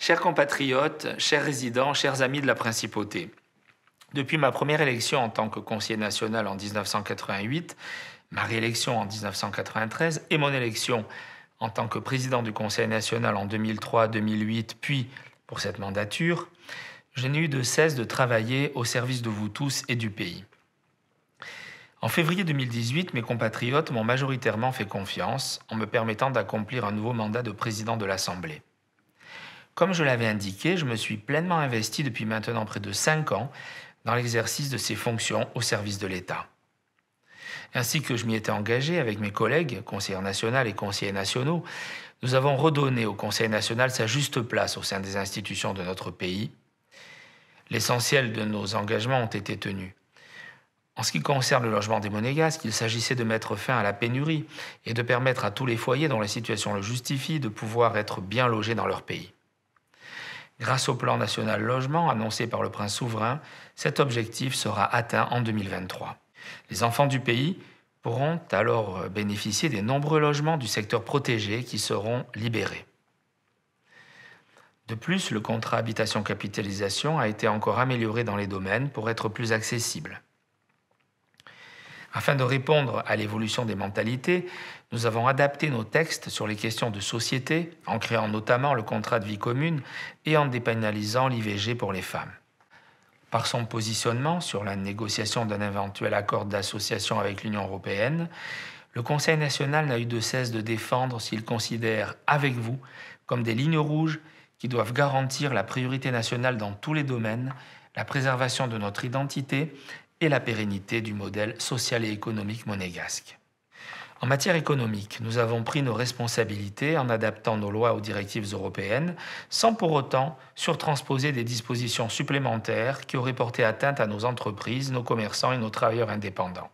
Chers compatriotes, chers résidents, chers amis de la Principauté, depuis ma première élection en tant que conseiller national en 1988, ma réélection en 1993 et mon élection en tant que président du Conseil national en 2003-2008, puis pour cette mandature, je n'ai eu de cesse de travailler au service de vous tous et du pays. En février 2018, mes compatriotes m'ont majoritairement fait confiance en me permettant d'accomplir un nouveau mandat de président de l'Assemblée. Comme je l'avais indiqué, je me suis pleinement investi depuis maintenant près de 5 ans dans l'exercice de ces fonctions au service de l'État. Ainsi que je m'y étais engagé avec mes collègues, conseillers nationaux et conseillers nationaux, nous avons redonné au Conseil national sa juste place au sein des institutions de notre pays. L'essentiel de nos engagements ont été tenus. En ce qui concerne le logement des Monégasques, il s'agissait de mettre fin à la pénurie et de permettre à tous les foyers dont la situation le justifie de pouvoir être bien logés dans leur pays. Grâce au plan national logement annoncé par le prince souverain, cet objectif sera atteint en 2023. Les enfants du pays pourront alors bénéficier des nombreux logements du secteur protégé qui seront libérés. De plus, le contrat habitation capitalisation a été encore amélioré dans les domaines pour être plus accessible. Afin de répondre à l'évolution des mentalités, nous avons adapté nos textes sur les questions de société, en créant notamment le contrat de vie commune et en dépénalisant l'IVG pour les femmes. Par son positionnement sur la négociation d'un éventuel accord d'association avec l'Union européenne, le Conseil national n'a eu de cesse de défendre ce qu'il considère, avec vous, comme des lignes rouges qui doivent garantir la priorité nationale dans tous les domaines, la préservation de notre identité et la pérennité du modèle social et économique monégasque. En matière économique, nous avons pris nos responsabilités en adaptant nos lois aux directives européennes, sans pour autant surtransposer des dispositions supplémentaires qui auraient porté atteinte à nos entreprises, nos commerçants et nos travailleurs indépendants.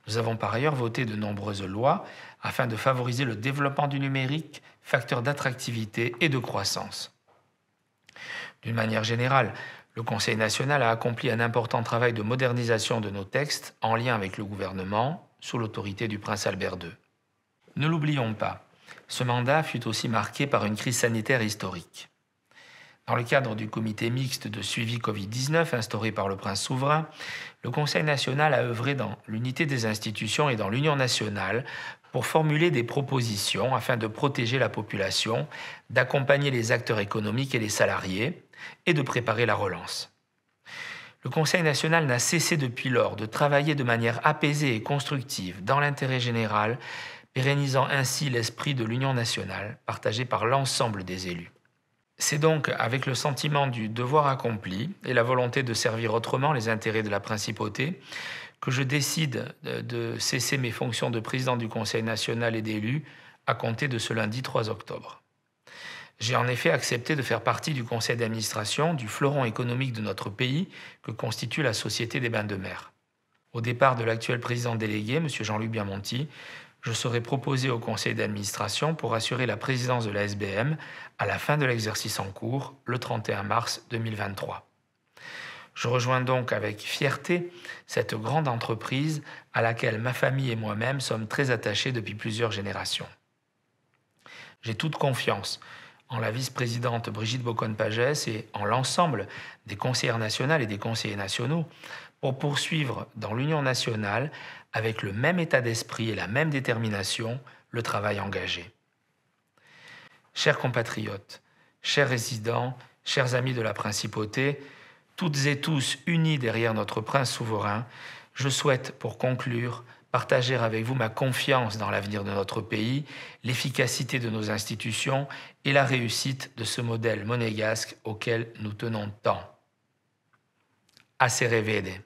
Nous avons par ailleurs voté de nombreuses lois afin de favoriser le développement du numérique, facteur d'attractivité et de croissance. D'une manière générale, le Conseil national a accompli un important travail de modernisation de nos textes en lien avec le gouvernement, sous l'autorité du prince Albert II. Ne l'oublions pas, ce mandat fut aussi marqué par une crise sanitaire historique. Dans le cadre du comité mixte de suivi Covid-19 instauré par le prince souverain, le Conseil national a œuvré dans l'unité des institutions et dans l'Union nationale pour formuler des propositions afin de protéger la population, d'accompagner les acteurs économiques et les salariés et de préparer la relance. Le Conseil national n'a cessé depuis lors de travailler de manière apaisée et constructive dans l'intérêt général, pérennisant ainsi l'esprit de l'Union nationale partagé par l'ensemble des élus. C'est donc avec le sentiment du devoir accompli et la volonté de servir autrement les intérêts de la Principauté que je décide de cesser mes fonctions de président du Conseil national et d'élus à compter de ce lundi 3 octobre. J'ai en effet accepté de faire partie du conseil d'administration du fleuron économique de notre pays que constitue la Société des Bains de Mer. Au départ de l'actuel président délégué, M. Jean-Luc Biamonti, je serai proposé au conseil d'administration pour assurer la présidence de la SBM à la fin de l'exercice en cours, le 31 mars 2023. Je rejoins donc avec fierté cette grande entreprise à laquelle ma famille et moi-même sommes très attachés depuis plusieurs générations. J'ai toute confiance en la vice-présidente Brigitte Boccone-Pagès et en l'ensemble des conseillères nationales et des conseillers nationaux pour poursuivre dans l'Union nationale avec le même état d'esprit et la même détermination le travail engagé. Chers compatriotes, chers résidents, chers amis de la Principauté, toutes et tous unis derrière notre prince souverain, je souhaite, pour conclure, partager avec vous ma confiance dans l'avenir de notre pays, l'efficacité de nos institutions et la réussite de ce modèle monégasque auquel nous tenons tant. A se revede.